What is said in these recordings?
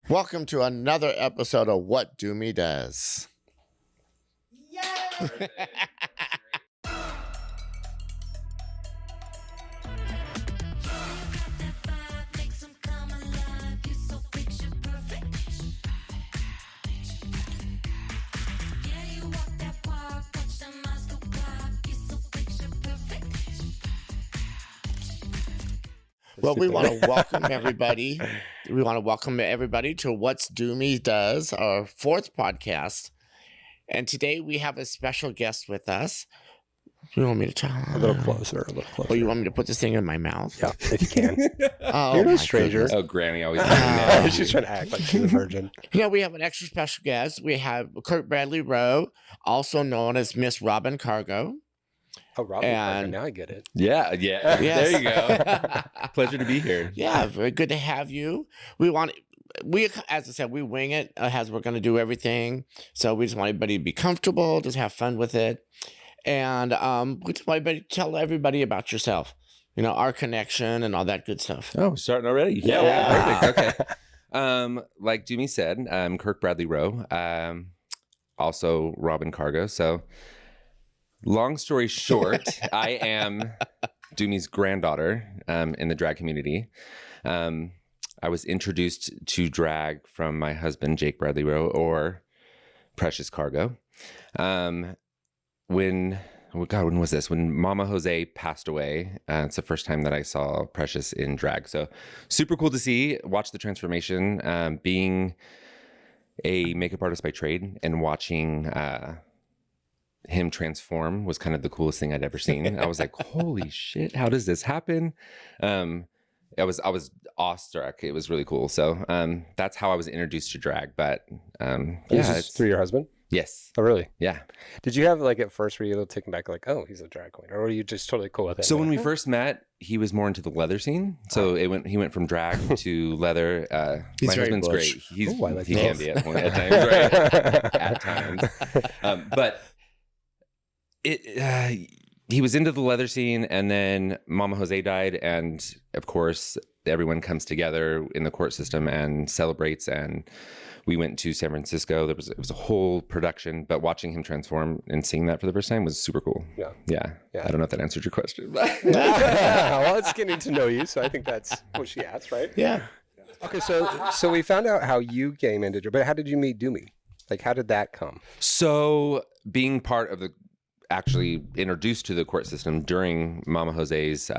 Welcome to another episode of What DoMe Does. Yay! Well, we want to welcome everybody. We want to welcome everybody to What's DoMe Does, our fourth podcast. And today we have a special guest with us. You want me to try? A little closer. Oh, you want me to put this thing in my mouth? Yeah, if you can. Oh, You're no my stranger. goodness. Oh, Granny always She's trying to act like she's a virgin. You know, we have an extra special guest. We have Kirk Bradley-Rowe, also known as Miss Robin Cargo. Oh, Robin, And- now I get it. Yeah. Yes. There you go. Pleasure to be here. Yeah, very good to have you. As I said, we wing it as we're going to do everything. So we just want everybody to be comfortable, just have fun with it. And we just want everybody to tell everybody about yourself, you know, our connection and all that good stuff. Oh, starting already? Yeah. Perfect. Okay. Like DoMe said, I'm Kirk Bradley-Rowe, also Robin Cargo. So long story short, I am DoMe's granddaughter in the drag community. I was introduced to drag from my husband, Jake Bradley-Rowe, or Precious Cargo. When was this? When Mama Jose passed away, it's the first time that I saw Precious in drag. So super cool to see, watch the transformation, being a makeup artist by trade and watching him transform was kind of the coolest thing I'd ever seen. I was like, holy shit, how does this happen? I was awestruck. It was really cool. So that's how I was introduced to drag. But This is through your husband? Yes. Oh, really? Yeah. Did you have, like, at first, were you a little taken back, like, oh, he's a drag queen? Or were you just totally cool with it? So when we first met, he was more into the leather scene. So he went from drag to leather. He's my very husband's butch. great. He like can both. be at times, right? At times. But he was into the leather scene, and then Mama Jose died, and of course everyone comes together in the court system and celebrates. And we went to San Francisco. It was a whole production, but watching him transform and seeing that for the first time was super cool. Yeah. I don't know if that answered your question. But Well, it's getting to know you, so I think that's what she asked, right? Yeah. Okay, so we found out how you came into drag, but how did you meet DoMe? Like, how did that come? So being part of actually introduced to the court system during Mama Jose's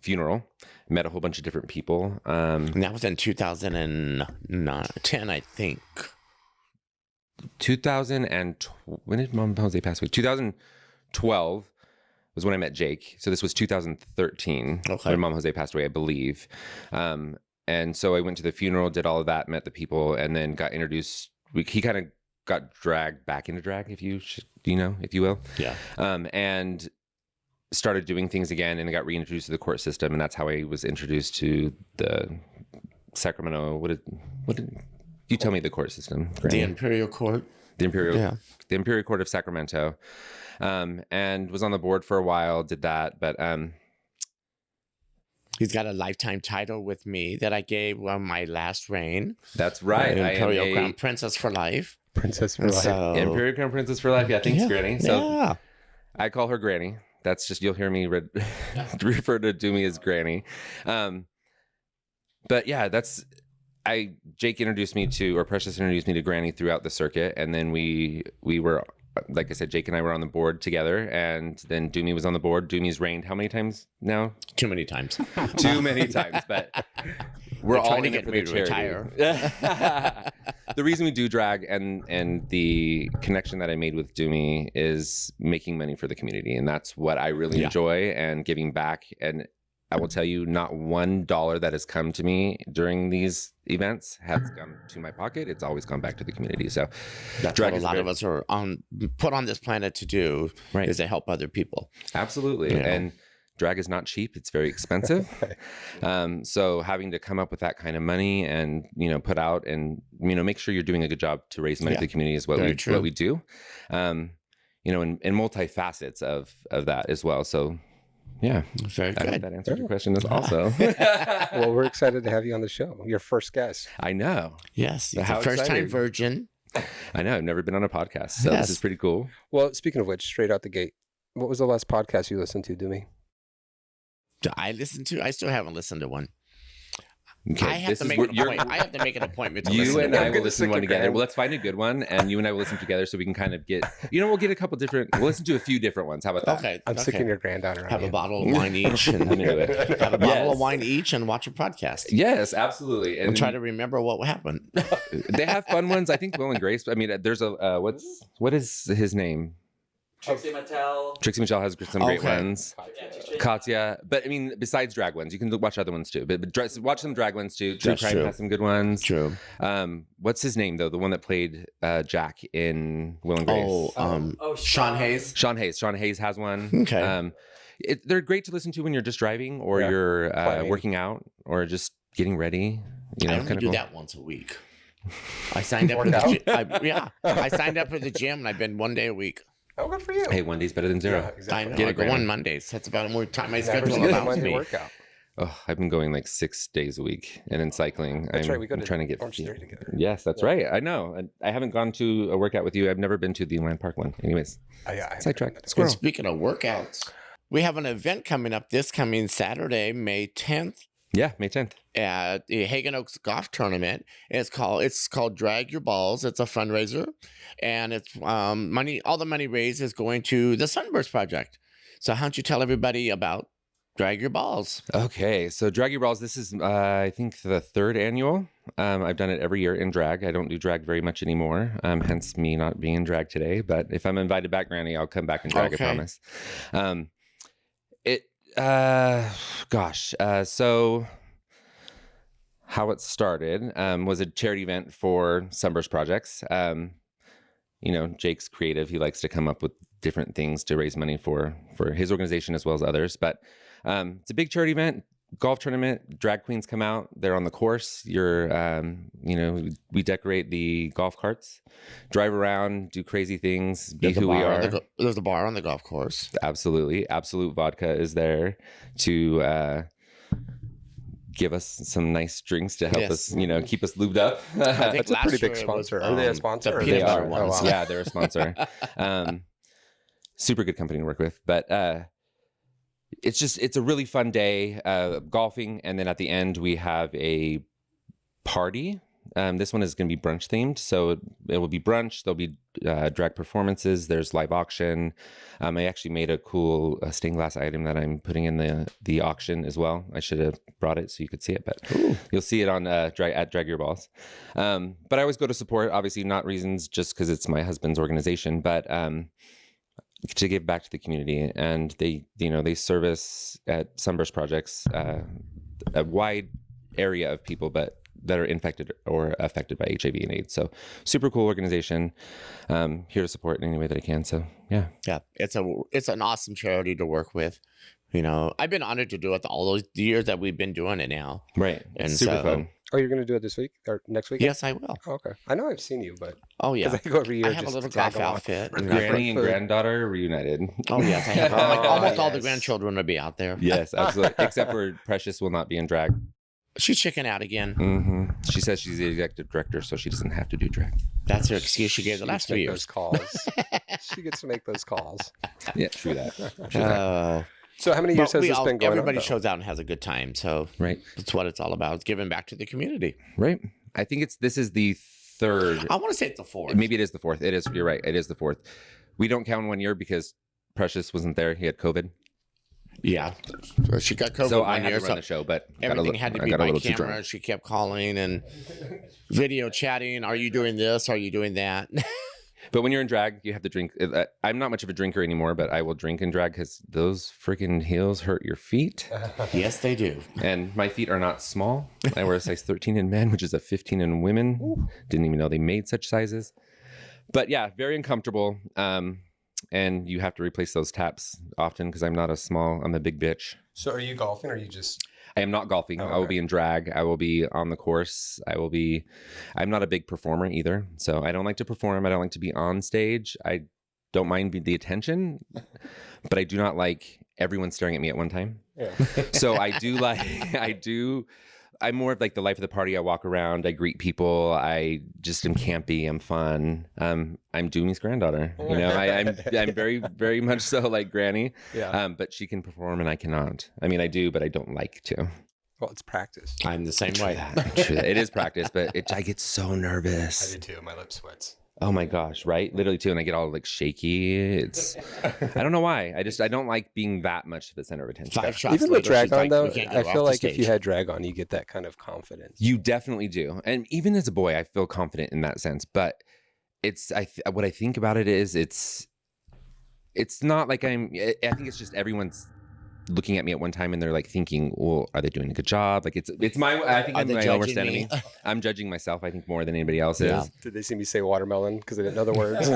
funeral, met a whole bunch of different people. And that was in 2010, I think. when did Mama Jose pass away? 2012 was when I met Jake. So this was 2013 when Mama Jose passed away, I believe. And so I went to the funeral, did all of that, met the people, and then got introduced. He kind of got dragged back into drag, if you will. Yeah. And started doing things again, and I got reintroduced to the court system, and that's how I was introduced to the Sacramento. What did you tell me the court system? The Imperial Court. The Imperial Court of Sacramento, and was on the board for a while. Did that, but He's got a lifetime title with me that I gave on my last reign. that's right. I am Imperial a Crown Princess for life. Princess for life. So, Imperial Crown Princess for life. Yeah, thanks, Granny. So yeah. I call her Granny. That's just, you'll hear me refer to DoMe as Granny. But yeah, Jake introduced me to, or Precious introduced me to Granny throughout the circuit. And then we were, like I said, Jake and I were on the board together, and then DoMe was on the board. DoMe's reigned how many times now? Too many times. Too many times, but we're all trying to in get it for me the to charity. retire. The reason we do drag and the connection that I made with DoMe is making money for the community, and that's what I really enjoy, and giving back. And I will tell you, not $1 that has come to me during these events has come to my pocket. It's always gone back to the community. So that's what a lot of us are put on this planet to do, right, is to help other people. Absolutely. You know? And drag is not cheap. It's very expensive. So having to come up with that kind of money and, put out and, make sure you're doing a good job to raise money for the community is what we do. In multi facets of that as well. So Yeah. Very I hope good. that answered your question as also. Well, we're excited to have you on the show. Your first guest. I know. Yes, he's How a first-time exciting. virgin. I know. I've never been on a podcast, so Yes. this is pretty cool. Well, speaking of which, straight out the gate, what was the last podcast you listened to, Doomy? I still haven't listened to one. Okay, I have to make I have to make an appointment to You listen and to I one. will listen to one together. Well, let's find a good one, and you and I will listen together so we can kind of get, we'll get a couple different, we'll listen to a few different ones. How about that? Okay. I'm sticking your granddaughter. Have a bottle of wine each and I'm into it. have a bottle Yes. of wine each and watch a podcast. Yes, absolutely. And try to remember what happened. They have fun ones. I think Will and Grace. I mean, there's a what is his name? Trixie Mattel. Trixie Michelle has some great Okay. ones. Katya, but I mean, besides drag ones, you can watch other ones too. But watch some drag ones too. True That's Crime true. has some good ones. True. What's his name though? The one that played Jack in Will and Grace. Sean Hayes. Sean Hayes. Sean Hayes has one. Okay. They're great to listen to when you're just driving or Yeah. you're Planning. working out or just getting ready. You know, I only kind of do cool. that once a week. I signed up for the gym. I signed up for the gym and I've been 1 day a week. Oh, good for you. Hey, one day's better than zero. Yeah, exactly. I know. Get a I go Grammy. on Mondays. That's about more time my Never schedule seen a allows Monday me. workout. Oh, I've been going like 6 days a week, and in cycling, That's right. We go I'm to trying to get Orange fit. Theory together. Yes, that's right. I know. I haven't gone to a workout with you. I've never been to the Land Park one. Anyways, Yeah, sidetrack. And Squirrel. speaking of workouts, we have an event coming up this coming Saturday, May 10th, Yeah, May 10th. at the Hagen Oaks Golf Tournament. It's called Drag Your Balls. It's a fundraiser, and it's money. All the money raised is going to the Sunburst Project. So, how don't you tell everybody about Drag Your Balls? Okay, so Drag Your Balls. This is, I think, the 3rd annual. I've done it every year in drag. I don't do drag very much anymore, hence me not being in drag today. But if I'm invited back, Granny, I'll come back and drag. Okay. I promise. So how it started was a charity event for Sunburst Projects. Jake's creative. He likes to come up with different things to raise money for his organization as well as others. But it's a big charity event, golf tournament. Drag queens come out. They're on the course. We decorate the golf carts, drive around, do crazy things, be who we are. There's a bar on the golf course. Absolutely. Absolute Vodka is there to give us some nice drinks to help us, keep us lubed up. I think That's a last pretty big year it was, sponsor. Are they a sponsor? the or peanut They butter are. ones. Oh, wow. Yeah, they're a sponsor. Super good company to work with. But it's a really fun day golfing. And then at the end, we have a party. This one is going to be brunch themed. So it will be brunch. There'll be drag performances. There's live auction. I actually made a cool stained glass item that I'm putting in the auction as well. I should have brought it so you could see it, but you'll see it on at Drag Your Balls. But I always go to support, obviously not reasons just because it's my husband's organization, but to give back to the community. And they service at Sunburst Projects a wide area of people, but that are infected or affected by HIV and AIDS. So super cool organization. Here to support in any way that I can. So yeah. Yeah, it's an awesome charity to work with. I've been honored to do it all those years that we've been doing it now. Right. And super so- fun. Oh, you're going to do it this week or next week? Yes, I will. Oh, okay. I know I've seen you, but Oh yeah, I go every year. I have a just little to tag golf along. outfit. For- and for Granny and food. granddaughter reunited. Oh yes, I have Oh, almost all the yes. grandchildren will be out there. Yes, absolutely. Except for Precious will not be in drag. She's checking out again. Mm-hmm. She says she's the executive director, so she doesn't have to do drag. That's her excuse she gave the She last gets to 3 make years. Those calls. She gets to make those calls. Yeah, true that. True that. So how many years But has this been going everybody on? though? shows out and has a good time. So Right. that's what it's all about. It's giving back to the community. Right. I think this is the 3rd. I want to say it's the fourth. Maybe it is the 4th. It is. You're right. It is the 4th. We don't count 1 year because Precious wasn't there. He had COVID. Yeah. So she got COVID So I one had year. to run the show, but Everything had to be by camera. She kept calling and video chatting. Are you doing this? Are you doing that? But when you're in drag, you have to drink. I'm not much of a drinker anymore, but I will drink in drag because those freaking heels hurt your feet. Yes, they do. And my feet are not small. I wear a size 13 in men, which is a 15 in women. Didn't even know they made such sizes. But yeah, very uncomfortable. And you have to replace those taps often because I'm a big bitch. So are you golfing or are you just... I am not golfing. Oh, I will okay. be in drag. I will be on the course. I'm not a big performer either. So I don't like to perform. I don't like to be on stage. I don't mind the attention, but I do not like everyone's staring at me at one time. Yeah. So I'm more of like the life of the party. I walk around, I greet people, I just am campy, I'm fun. I'm Doomy's granddaughter. You know, I'm very, very much so like Granny. Yeah. But she can perform and I cannot. I mean, I do, but I don't like to. Well, it's practice. I'm the same way. True that. It is practice, but I get so I nervous. do too. My lip sweats. Oh my gosh, right? Literally too, and I get all like shaky. I don't know why. I don't like being that much the center of attention. 5 shots Even with later, she's drag on like, though, "We can't get I her off feel the like if you stage." had drag on, you get that kind of confidence. You definitely do, and even as a boy, I feel confident in that sense. But what I think about it is it's not like I think it's just everyone's looking at me at one time and they're like thinking, well, are they doing a good job? Like I think Are I'm they my own worst judging enemy. me? I'm judging myself, I think, more than anybody else Yeah. is. Did they see me say watermelon because they didn't know the words?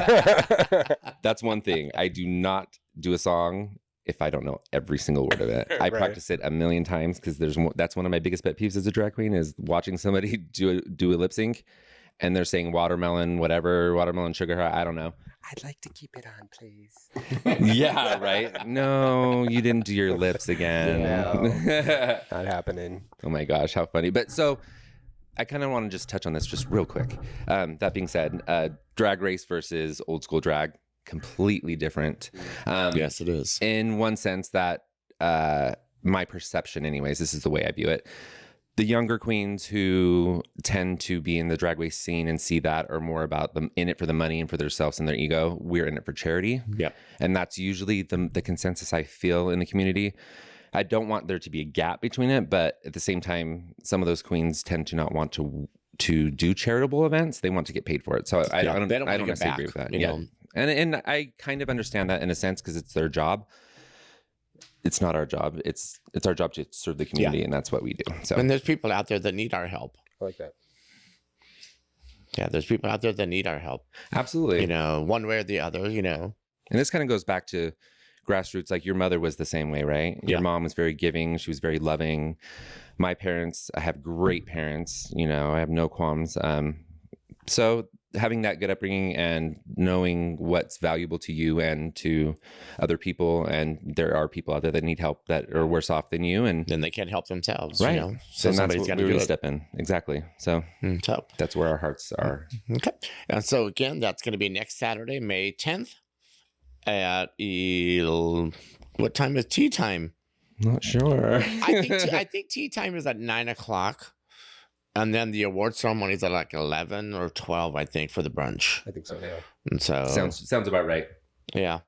That's one thing. I do not do a song if I don't know every single word of it. I Right. practice it a million times because that's one of my biggest pet peeves as a drag queen is watching somebody do a lip sync and they're saying watermelon, whatever, watermelon sugar high, I don't know. I'd like to keep it on, please. Yeah, right. No, you didn't do your lips again. Not happening. Oh my gosh, how funny. But so I kind of want to just touch on this just real quick. That being said, drag race versus old school drag, completely different. Yes, it is. In one sense that my perception anyways, this is the way I view it. The younger queens who tend to be in the drag race scene and see that are more about them in it for the money and for themselves and their ego. We're in it for charity. Yep. And that's usually the consensus I feel in the community. I don't want there to be a gap between it, but at the same time, some of those queens tend to not want to do charitable events. They want to get paid for it. So I don't they don't wanna get necessarily back, agree with that. you Yeah. know. And I kind of understand that in a sense because it's their job. It's not our job. It's our job to serve the community, and that's what we do. So, And there's people out there that need our help. I like that. Yeah, there's people out there that need our help. absolutely. You know, one way or the other. You know. And this kind of goes back to grassroots. Like your mother was the same way, right? Your Yeah. mom was very giving. She was very loving. My parents, I have great parents. You know, I have no qualms. So having that good upbringing and knowing what's valuable to you and to other people, and there are people out there that need help that are worse off than you, and Then they can't help themselves. right. You know? So and that's somebody's what got we to do really it. step in. Exactly. So So that's where our hearts are. okay. And so again, that's going to be next Saturday, May 10th, at what time is tea time? Not sure. I think tea time is at 9:00. And then the award ceremony is at like 11 or 12, I think, for the brunch. I think so, yeah. And so, Sounds about right. yeah.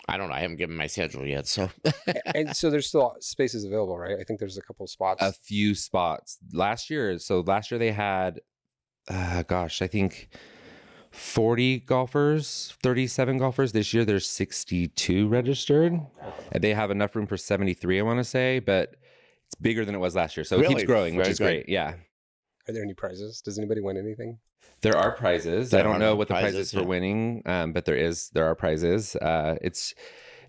I don't know. I haven't given my schedule yet. So, And so there's still spaces available, right? I think there's a couple spots. A few spots last year. So last year they had, I think 40 golfers, 37 golfers. This year there's 62 registered. And they have enough room for 73, I want to say, but it's bigger than it was last year. So it Really? keeps growing, which Very is good. great. Yeah. Are there any prizes? Does anybody win anything? There are prizes. There I don't are know what the prizes, prize is yeah. for winning, but there are prizes. It's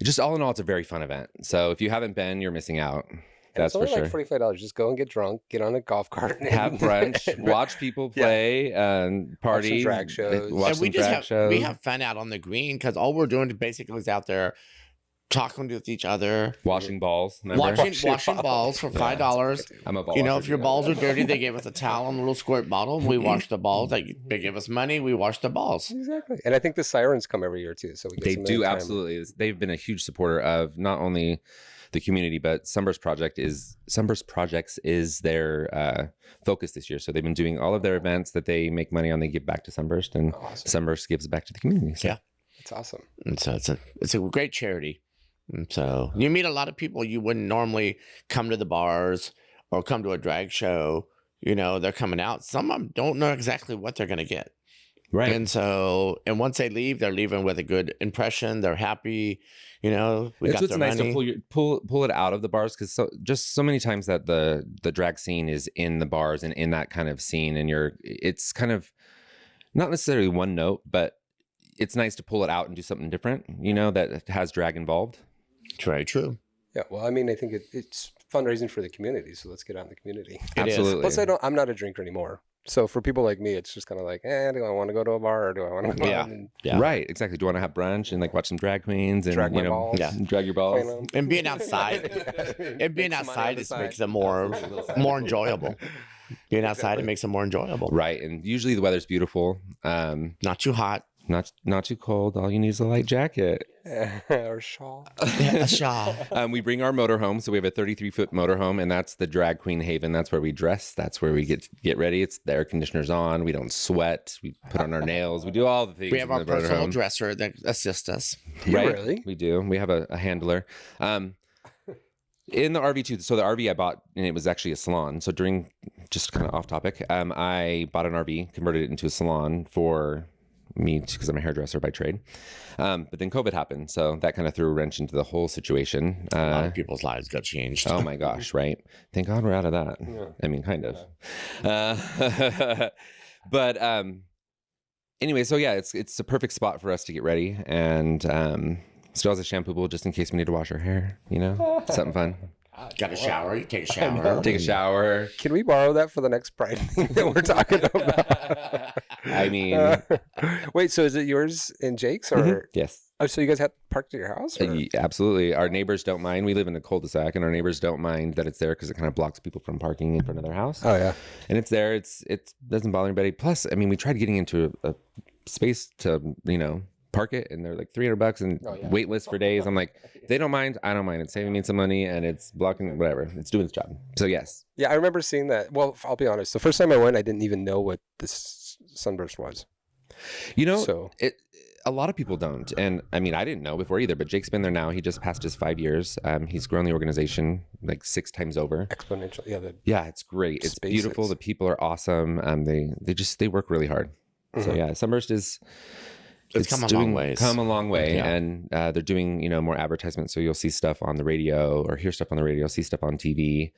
just all in all, it's a very fun event. So if you haven't been, you're missing out. And That's it's only for sure. like $45. Just go and get drunk, get on a golf cart, and Have brunch, watch people play, party, drag shows. watch and we some just drag have, shows. we have fun out on the green because all we're doing basically is out there talking with each other, washing balls. Remember? washing balls for $5. I'm a ball You know, washer, if your too. balls are dirty, they give us a towel and a little squirt bottle. And we wash the balls. They give us money. We wash the balls. Exactly. And I think the sirens come every year too. So we get They some do time. absolutely. They've been a huge supporter of not only the community, but Sunburst Projects is their focus this year. So they've been doing all of their events that they make money on. They give back to Sunburst, and Awesome. Sunburst gives back to the community. So. Yeah. It's awesome. And so it's a great charity. And so you meet a lot of people you wouldn't normally come to the bars or come to a drag show. You know, they're coming out. Some of them don't know exactly what they're going to get. Right. And once they leave, they're leaving with a good impression. They're happy. You know, we That's got what's their nice money. to pull it out of the bars, because so many times that the drag scene is in the bars and in that kind of scene, and it's kind of not necessarily one note, but it's nice to pull it out and do something different, you know, that has drag involved. It's very true. Yeah. Well, I mean, I think it's fundraising for the community. So let's get out in the community. It is. Absolutely. Plus, I'm not a drinker anymore. So for people like me, it's just kind of like, do I want to go to a bar or do I want to go Yeah. out and Yeah. Right, exactly. Do you want to have brunch and like watch some drag queens and drag my you know, balls? Yeah. drag your balls? You know? And being outside, and being Make some money on outside the just side. makes it more enjoyable. Being outside, it makes it more enjoyable. Right, and usually the weather's beautiful. Not too hot. Not too cold. All you need is a light jacket. or shawl. Yeah, a shawl. We bring our motorhome, so we have a 33-foot motorhome, and that's the drag queen haven. That's where we dress. That's where we get ready. It's the air conditioner's on. We don't sweat. We put on our nails. We do all the things. We have in our the personal motorhome. dresser that assists us. Right? Really? We do. We have a handler. In the RV too. So the RV I bought, and it was actually a salon. So during, just kind of off topic, I bought an RV, converted it into a salon for me because I'm a hairdresser by trade. But then COVID happened, so that kind of threw a wrench into the whole situation. A lot of people's lives got changed. Oh my gosh, right? Thank God we're out of that. Yeah. I mean, kind of. But anyway, so yeah, it's a perfect spot for us to get ready, and still has a shampoo bowl just in case we need to wash our hair. You know, something fun. Got a shower. You take a shower. Take a shower. Can we borrow that for the next Pride thing that we're talking about? I mean, wait, so is it yours and Jake's? Or yes. Oh, so you guys have parked at your house? Or? Absolutely. Our neighbors don't mind. We live in a cul-de-sac, and our neighbors don't mind that it's there because it kind of blocks people from parking in front of their house. Oh, yeah. And it's there. It doesn't bother anybody. Plus, I mean, we tried getting into a space to, park it, and they're like $300 and wait list for days. I'm like, if they don't mind, I don't mind. It's saving me some money, and it's blocking whatever. It's doing its job. So yes. Yeah, I remember seeing that. Well, I'll be honest. The first time I went, I didn't even know what this sunburst was. So A lot of people don't. And I mean, I didn't know before either, but Jake's been there now. He just passed his 5 years. He's grown the organization like 6 times over. exponential. Yeah. Yeah, it's great. It's SpaceX. beautiful. The people are awesome. They work really hard. So yeah, Sunburst is It's come a long ways. Come a long way, Yeah. and they're doing more advertisements. So you'll see stuff on the radio, or hear stuff on the radio, see stuff on TV,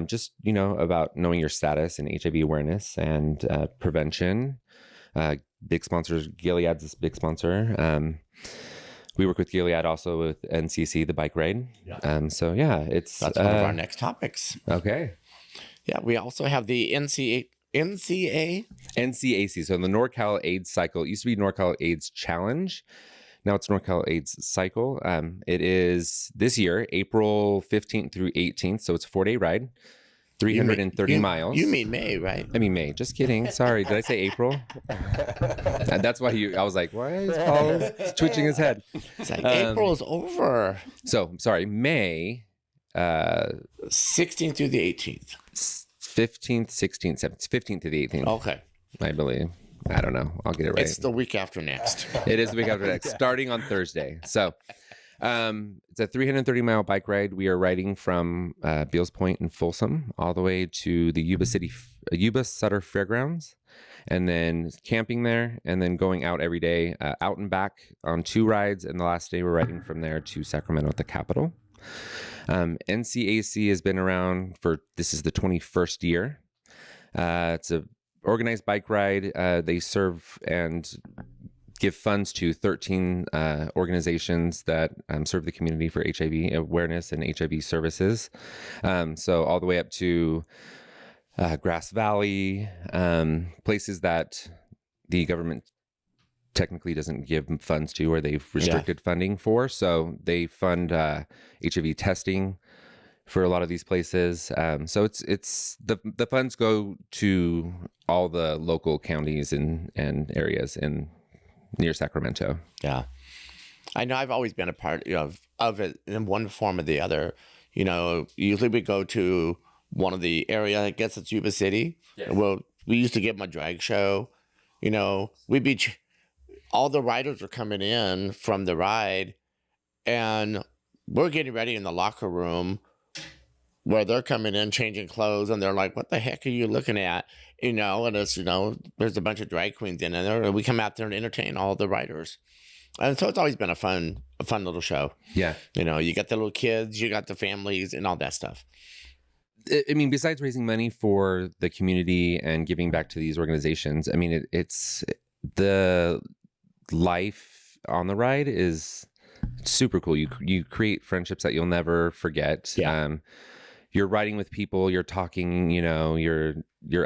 just about knowing your status and HIV awareness and prevention. Big sponsors, Gilead's this big sponsor. We work with Gilead also with NCC, the bike ride. Yeah. So yeah, it's That's one of our next topics. okay. Yeah, we also have the NCAC. So the NorCal AIDS cycle, it used to be NorCal AIDS Challenge. Now it's NorCal AIDS Cycle. It is this year, April 15th through 18th. So it's a 4-day ride, 330 miles. You mean May, right? I mean May. Just kidding. Sorry. Did I say April? And that's why I was like, why is Paul twitching his head? It's like April is over. So sorry, May 16th through the 18th. 15th, 16th, 17th, 15th to the 18th. Okay. I believe. I don't know. I'll get it right. It's the week after next. It is the week after next, starting on Thursday. So it's a 330-mile bike ride. We are riding from Beals Point in Folsom all the way to the Yuba Sutter Fairgrounds, and then camping there, and then going out every day, out and back on 2 rides. And the last day we're riding from there to Sacramento at the Capitol. NCAC has been around this is the 21st year. It's a organized bike ride. They serve and give funds to 13 organizations that serve the community for HIV awareness and HIV services. So all the way up to Grass Valley, places that the government technically doesn't give funds to, or they've restricted funding for. So they fund HIV testing for a lot of these places. So it's the funds go to all the local counties and areas near Sacramento. Yeah. I know I've always been a part of it in one form or the other. Usually we go to one of the area, I guess it's Yuba City. Yes. Well, we used to give them a drag show. We'd be, all the riders are coming in from the ride, and we're getting ready in the locker room where they're coming in, changing clothes, and they're like, what the heck are you looking at? And it's, there's a bunch of drag queens in there, and we come out there and entertain all the riders. And so it's always been a fun little show. Yeah. You got the little kids, you got the families, and all that stuff. I mean, besides raising money for the community and giving back to these organizations, I mean, it's the life on the ride is super cool. You create friendships that you'll never forget. Yeah. you're riding with people, you're talking, you're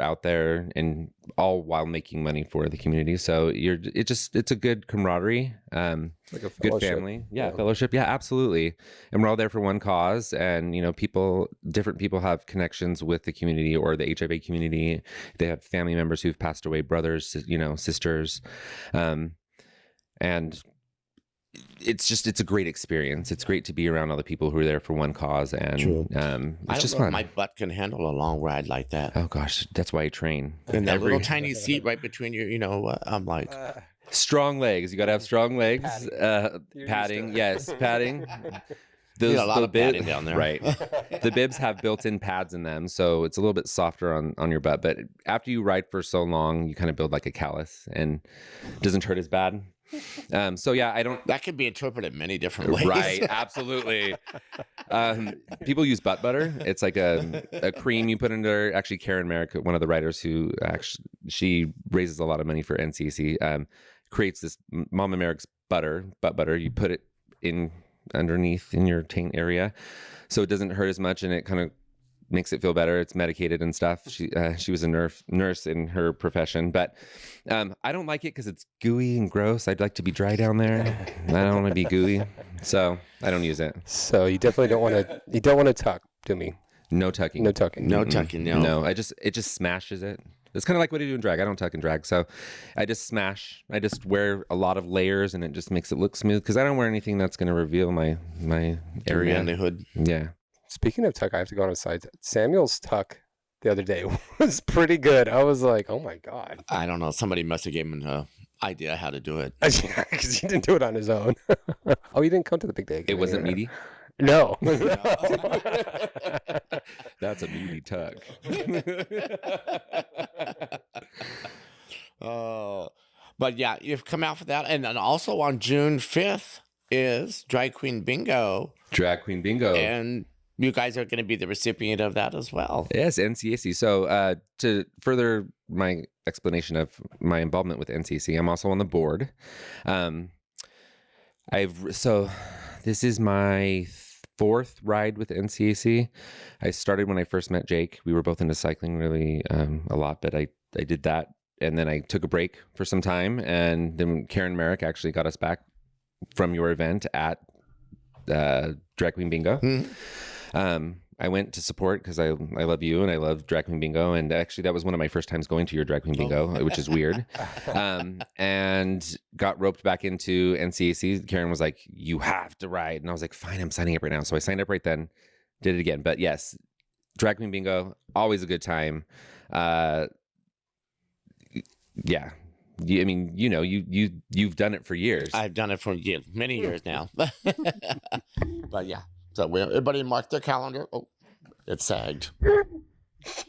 out there, and all while making money for the community. So it's a good camaraderie, Like a good fellowship. family. Yeah, fellowship. Yeah, absolutely. And we're all there for one cause. And, different people have connections with the community or the HIV community. They have family members who've passed away, brothers, sisters. And it's a great experience. It's great to be around all the people who are there for one cause, and True. it's just I don't know fun. if my butt can handle a long ride like that. Oh gosh, that's why I train. And that little tiny seat right between you, I'm like, Strong legs. You got to have strong legs. Padding. Yes, padding. a lot of padding down there. Right. The bibs have built-in pads in them, so it's a little bit softer on your butt. But after you ride for so long, you kind of build like a callus, and it doesn't hurt as bad. So yeah, I don't. That could be interpreted many different ways. Right, absolutely. People use butt butter. It's like a cream you put in there. Actually, Karen Merrick, one of the writers who she raises a lot of money for NCC, creates this Mama Merrick's butt butter. You put it in underneath in your taint area, so it doesn't hurt as much, and it kind of makes it feel better. It's medicated and stuff. She was a nurse in her profession, but I don't like it because it's gooey and gross. I'd like to be dry down there. I don't want to be gooey, so I don't use it. So you definitely don't want to. You don't want to tuck, do me? No tucking. No tucking. No tucking. No. No. It just smashes it. It's kind of like what I do in drag. I don't tuck in drag, so I just smash. I just wear a lot of layers, and it just makes it look smooth because I don't wear anything that's going to reveal my area. Manlyhood. Yeah. Speaking of tuck, I have to go on a side. Samuel's tuck the other day was pretty good. I was like, oh my God. I don't know. Somebody must have given him an idea how to do it. Because he didn't do it on his own. Oh, he didn't come to the big day. It wasn't meaty? No. That's a meaty tuck. But yeah, you've come out for that. And then also on June 5th is Drag Queen Bingo. Drag Queen Bingo. And you guys are going to be the recipient of that as well. Yes, NCAC. So to further my explanation of my involvement with NCAC, I'm also on the board. This is my fourth ride with NCAC. I started when I first met Jake. We were both into cycling really a lot, but I did that. And then I took a break for some time. And then Karen Merrick actually got us back from your event at Drag Queen Bingo. Mm-hmm. I went to support because I love you and I love Drag Queen Bingo. And actually, that was one of my first times going to your Drag Queen Bingo, which is weird. And got roped back into NCAC. Karen was like, you have to ride. And I was like, fine, I'm signing up right now. So I signed up right then, did it again. But yes, Drag Queen Bingo, always a good time. Yeah. I mean, you've done it for years. I've done it for years, many years now. But yeah. So everybody mark their calendar. Oh, it sagged.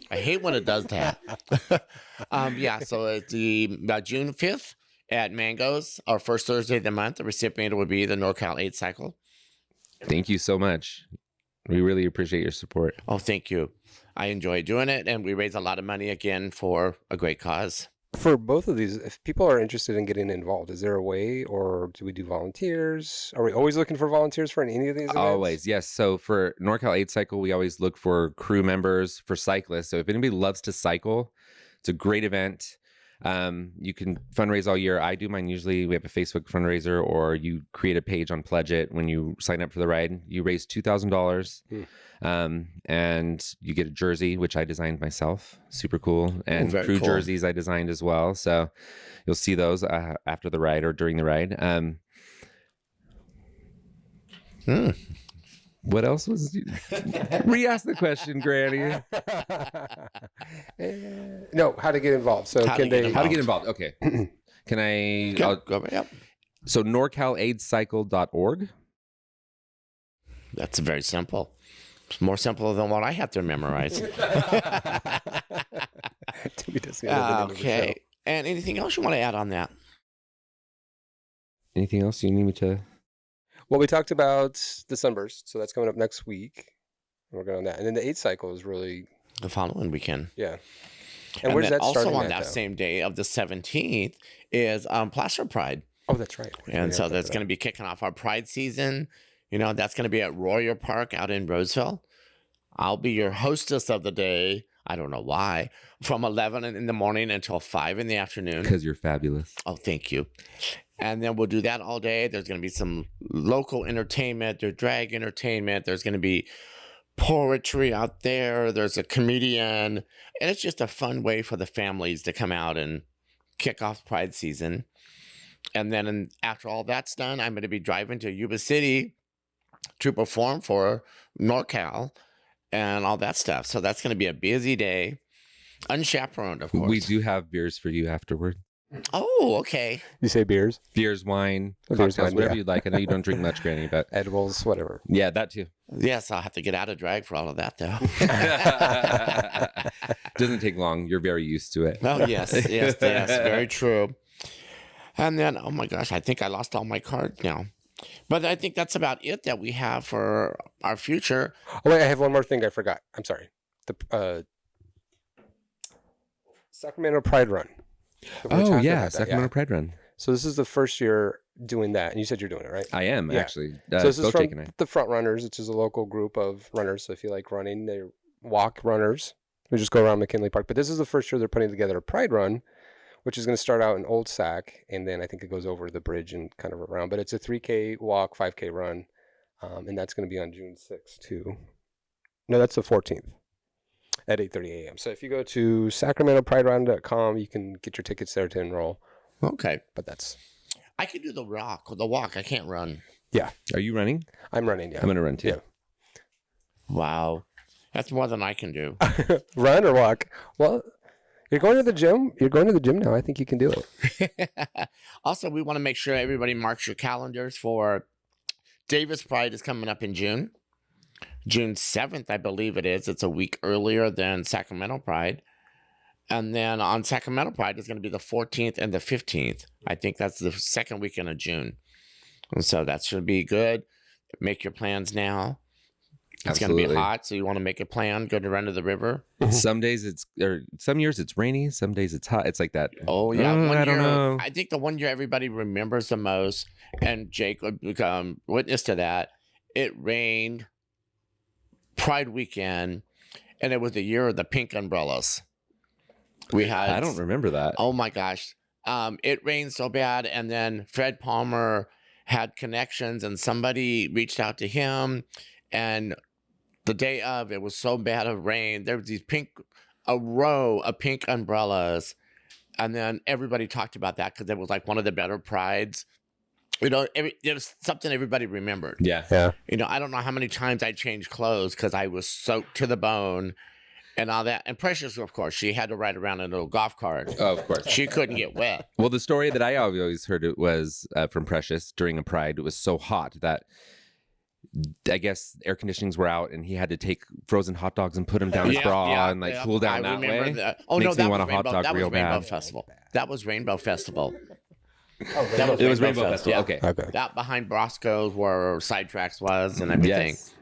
I hate when it does that. Yeah, so it's the June 5th at Mango's, our first Thursday of the month. The recipient will be the NorCal 8 cycle. Thank you so much. We really appreciate your support. Oh, thank you. I enjoy doing it, and we raise a lot of money again for a great cause. For both of these, if people are interested in getting involved, is there a way, or do we do volunteers? Are we always looking for volunteers for any of these events? Always, yes. So for NorCal 8 Cycle, we always look for crew members, for cyclists. So if anybody loves to cycle, it's a great event. You can fundraise all year. I do mine usually. We have a Facebook fundraiser, or you create a page on Pledge It. When you sign up for the ride, you raise $2,000, and you get a jersey, which I designed myself. Super cool. And crew jerseys I designed as well. So you'll see those after the ride or during the ride. What else was? Re-ask the question, Granny. No, how to get involved. So How to get involved? Okay. Can I? Yep. So NorCalAidCycle.org. That's very simple. It's more simple than what I have to memorize. Okay. And anything else you want to add on that? Anything else you need me to? Well, we talked about the Sunburst, so that's coming up next week. We're going on that. And then the 8 cycle is really... the following weekend. Yeah. And where's that also starting on that same day of the 17th is Placer Pride. Oh, that's right. And so that's going to be kicking off our Pride season. That's going to be at Royer Park out in Roseville. I'll be your hostess of the day. I don't know why. From 11 in the morning until 5 in the afternoon. Because you're fabulous. Oh, thank you. And then we'll do that all day. There's going to be some local entertainment. There's drag entertainment. There's going to be poetry out there. There's a comedian. And it's just a fun way for the families to come out and kick off Pride season. And then after all that's done, I'm going to be driving to Yuba City to perform for NorCal and all that stuff. So that's going to be a busy day. Unchaperoned, of course. We do have beers for you afterward. Oh, okay. You say beers? Beers, wine, Beers, cocktails, wine, whatever yeah. you'd like. I know you don't drink much, Granny, but Edibles, whatever. yeah, that too. Yes, I'll have to get out of drag for all of that, though. Doesn't take long. You're very used to it. Oh, yes, yes, very true. And then, oh my gosh, I think I lost all my cards now. But I think that's about it that we have for our future. Oh, wait, I have one more thing I forgot. I'm sorry. The Sacramento Pride Run. So we're Oh, talking yeah. about that, Sacramento Pride Run. So this is the first year doing that. And you said you're doing it, right? I am, Yeah. actually. So this is both from Jake and I. the Front Runners, which is a local group of runners. So if you like running, they walk runners who just go around McKinley Park. But this is the first year they're putting together a Pride Run, which is going to start out in Old Sac, and then I think it goes over the bridge and kind of around. But it's a 3K walk, 5K run, and that's going to be on June 6th too. No, that's the 14th at 8:30 a.m. So if you go to sacramentopriderun.com, you can get your tickets there to enroll. Okay. But that's I can do the walk. I can't run. Are you running? I'm running. Yeah, I'm going to run too. Yeah. Wow. That's more than I can do. Run or walk? Well, you're going to the gym. You're going to the gym now. I think you can do it. Also, we want to make sure everybody marks your calendars for Davis Pride is coming up in June. June 7th, I believe it is. It's a week earlier than Sacramento Pride. And then on Sacramento Pride, it's going to be the 14th and the 15th. I think that's the second weekend of June. And so that should be good. Make your plans now. It's going to be Absolutely. hot, so you want to make a plan, go to run to the river. Some days some years it's rainy, some days it's hot. It's like that. Oh, yeah. I don't know. I think the one year everybody remembers the most, and Jake would become witness to that, it rained Pride weekend, and it was the year of the pink umbrellas. We had. I don't remember that. Oh my gosh. It rained so bad, and then Fred Palmer had connections, and somebody reached out to him, and the day of, it was so bad of rain. There was a row of pink umbrellas, and then everybody talked about that because it was like one of the better prides. You know, it was something everybody remembered. Yeah. You know, I don't know how many times I changed clothes because I was soaked to the bone and all that. And Precious, of course, she had to ride around in a little golf cart. Oh, of course. She couldn't get wet. Well, the story that I always heard it was from Precious during a Pride. It was so hot that I guess air conditionings were out, and he had to take frozen hot dogs and put them down his bra and cool down that way. That. Oh, Makes no, me that want was a hot Rainbow, dog that real was Rainbow bad. Festival. That was Rainbow Festival. Oh, It was Rainbow Festival. Yeah. Okay. Okay. That behind Brosco's where Sidetracks was and everything. Yes.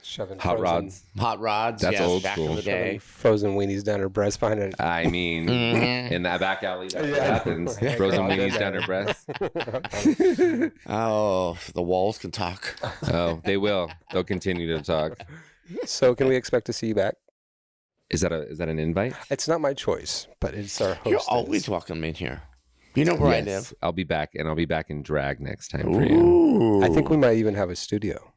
Shoving Hot frozen- rods. Hot rods, That's yes, old back school. in the day. shoving frozen weenies down her breast behind it. I mean, Mhm. in that back alley, that's what Yeah. happens. Yeah, Frozen girl, weenies yeah. down her breast. Oh, the walls can talk. Oh, they will. They'll continue to talk. So can we expect to see you back? Is that an invite? It's not my choice, but it's our host. You're always welcome in here. You know where I live. I'll be back, and I'll be back in drag next time for you. Ooh. I think we might even have a studio.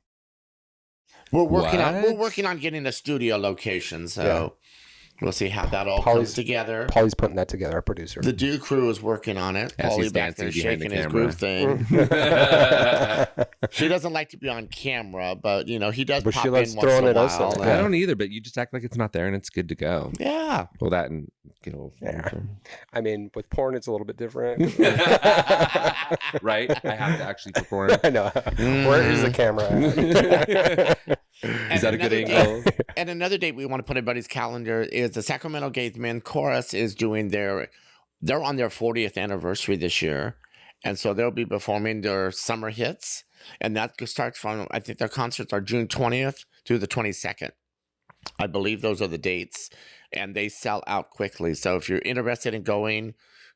We're working What? on getting a studio location, so we'll see how that all Polly's- comes together. Polly's putting that together, our producer. The Do crew is working on it. As Paulie he's back there dancing behind the shaking his camera. groove thing. She doesn't like to be on camera, but you know he does. But pop she in likes once throwing in a it us while. in. I don't either, but you just act like it's not there, and it's good to go. Yeah. Well, that and get old. Yeah. I mean, with porn, it's a little bit different. Right? I have to actually perform. I know. Where is the camera at? Is that a good another angle? And another date we want to put in everybody's calendar is the Sacramento Gays Men Chorus is doing they're on their 40th anniversary this year. And so they'll be performing their summer hits. And that starts from, I think their concerts are June 20th to the 22nd. I believe those are the dates. And they sell out quickly. So if you're interested in going,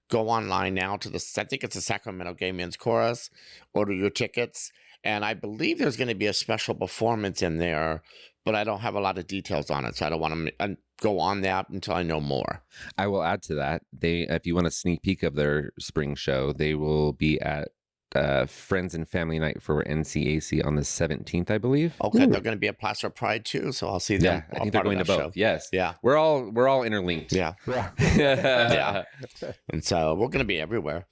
go online now to I think it's the Sacramento Gay Men's Chorus. Order your tickets. And I believe there's going to be a special performance in there but I don't have a lot of details on it, so I don't want to go on that until I know more. I will add to that. If you want a sneak peek of their spring show, they will be at Friends and Family Night for NCAC on the 17th, I believe. Okay, they're going to be at Placer Pride too, so I'll see them. Yeah, I think they're going to both. Show. Yes. Yeah. We're all interlinked. Yeah. Yeah. And so we're going to be everywhere.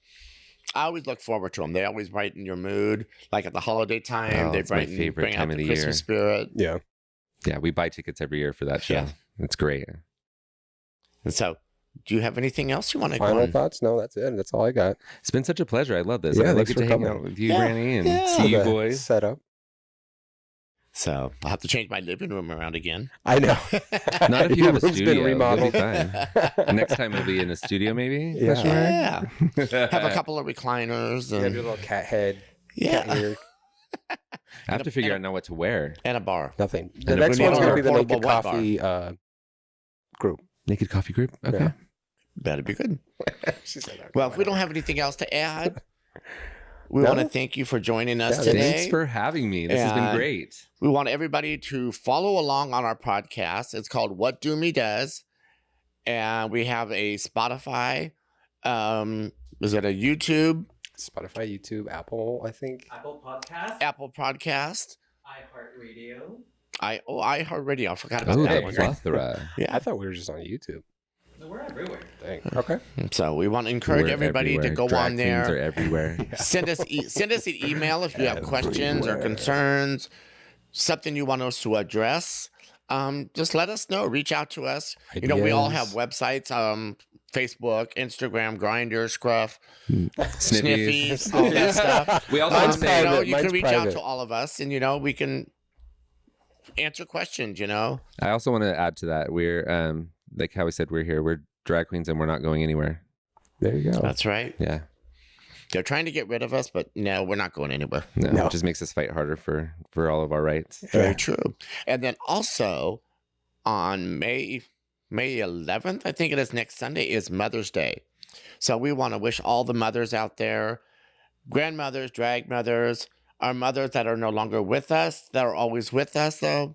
I always look forward to them. They always brighten your mood. Like at the holiday time, they it's my brighten, favorite bring time out of the the Christmas year. spirit. Yeah. Yeah, we buy tickets every year for that show. Yeah. It's great. And so, do you have anything else you want to go Final on? thoughts? No, that's it. That's all I got. It's been such a pleasure. I love this. Yeah, I like thanks it to for hang coming. out with you, Yeah, Granny, and yeah. see you The boys. Setup. So I'll have to change my living room around again. I know. Not if you have a Room's been studio. You'll be remodeled. fine. Next time we'll be in a studio, maybe. Yeah. Question mark? Yeah. Have a couple of recliners You have and your little cat head. yeah, Cat ear. I have to figure out now what to wear. and a bar. Nothing. The And next we need one's going to be the portable Naked wet Coffee group. Naked Coffee Group. Okay. Yeah. Better be good. She said that. Well, if we don't have anything else to add, we No? want to thank you for joining us Yeah, today. Thanks for having me. This has been And- great. We want everybody to follow along on our podcast. It's called What DoMe Does. And we have a Spotify. Is it a YouTube, Spotify, YouTube, Apple, I think. Apple Podcast, Apple Podcast? iHeartRadio. iHeartRadio. I forgot about Oh, that the one. plethora. I thought we were just on YouTube. No, we're everywhere. Dang. Okay. So we want to encourage We're everybody everywhere. to go Drag on queens are there. everywhere. Send us an email if you have questions or concerns, something you want us to address. Just let us know. Reach out to us. You know, we all have Ideas. websites, Facebook, Instagram, Grindr, Scruff, Sniffies. Sniffies, all that stuff. We also Mine's want to say, You know, private. you can Mine's reach out private. to all of us, and we can answer questions. I also want to add to that. We're, like how we said, we're here. We're drag queens and we're not going anywhere. There you go. That's right. Yeah. They're trying to get rid of us, but no, we're not going anywhere. No, it just makes us fight harder for all of our rights. Very true. And then also on May 11th, I think it is next Sunday, is Mother's Day. So we want to wish all the mothers out there, grandmothers, drag mothers, our mothers that are no longer with us, that are always with us, though.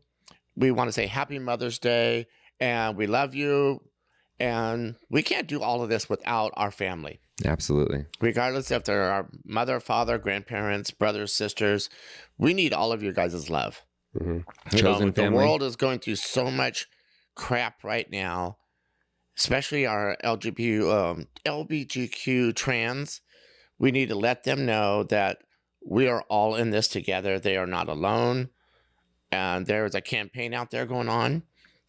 We want to say Happy Mother's Day, and we love you. And we can't do all of this without our family. Absolutely. Regardless if they're our mother, father, grandparents, brothers, sisters, we need all of your guys' love. Mhm. Chosen The family. world is going through so much crap right now, especially our LGBTQ trans. We need to let them know that we are all in this together. They are not alone. And there is a campaign out there going on.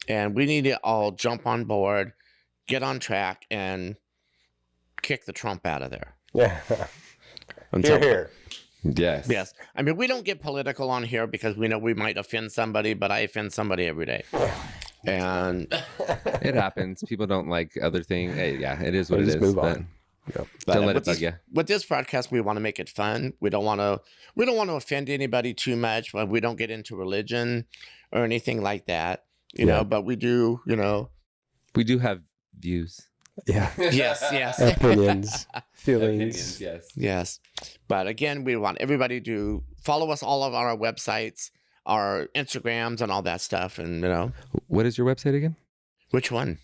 And we need to all jump on board, get on track, and kick the Trump out of there. Yeah. Until- Here. Yes. Yes. I mean, we don't get political on here because we know we might offend somebody, but I offend somebody every day. And It happens. People don't like other things. Hey, yeah, it is what We it just is. move but on. Don't let it with bug this, you. with this podcast, we want to make it fun. We don't want to offend anybody too much, but we don't get into religion or anything like that, you know, but we do, We do have views. Yeah. yes. Opinions, feelings. Opinions, yes. Yes. But again, we want everybody to follow us all of our websites, our Instagrams and all that stuff. And, What is your website again? which one?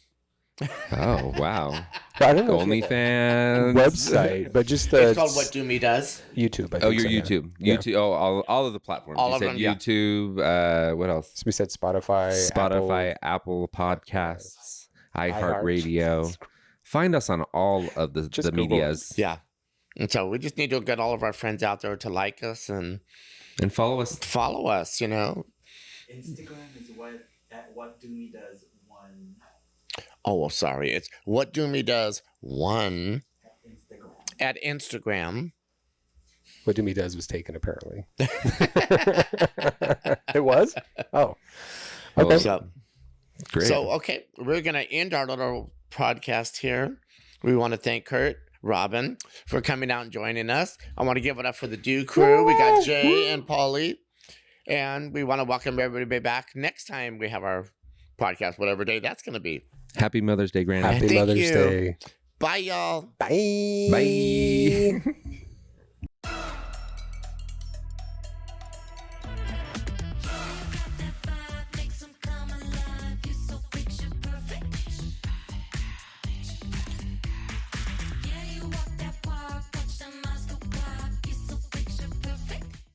Oh, wow. I don't know if you- OnlyFans. website, but just the It's called What DoMe Does. YouTube. I Oh, think your so, yeah. YouTube. Yeah. YouTube. Oh, all of the platforms. All you of said them, yeah. YouTube. What else? So we said Spotify, Spotify, Apple Podcasts, iHeartRadio. Find us on all of the Just Google. medias. Yeah. And so we just need to get all of our friends out there to like us and And follow us. follow us, Instagram is what DoMe does one Oh, well, sorry. It's What DoMe Does one Instagram. at Instagram. What Doomy Does was taken, apparently. It was? Oh. Okay. Well, So, Great. okay, we're going to end our little podcast here. We want to thank Kurt, Robin, for coming out and joining us. I want to give it up for the Do crew. We got Jay and Paulie. And we want to welcome everybody back next time we have our podcast, whatever day that's going to be. Happy Mother's Day, Granny. Happy Thank Mother's you. Day. Bye, y'all. Bye. Bye.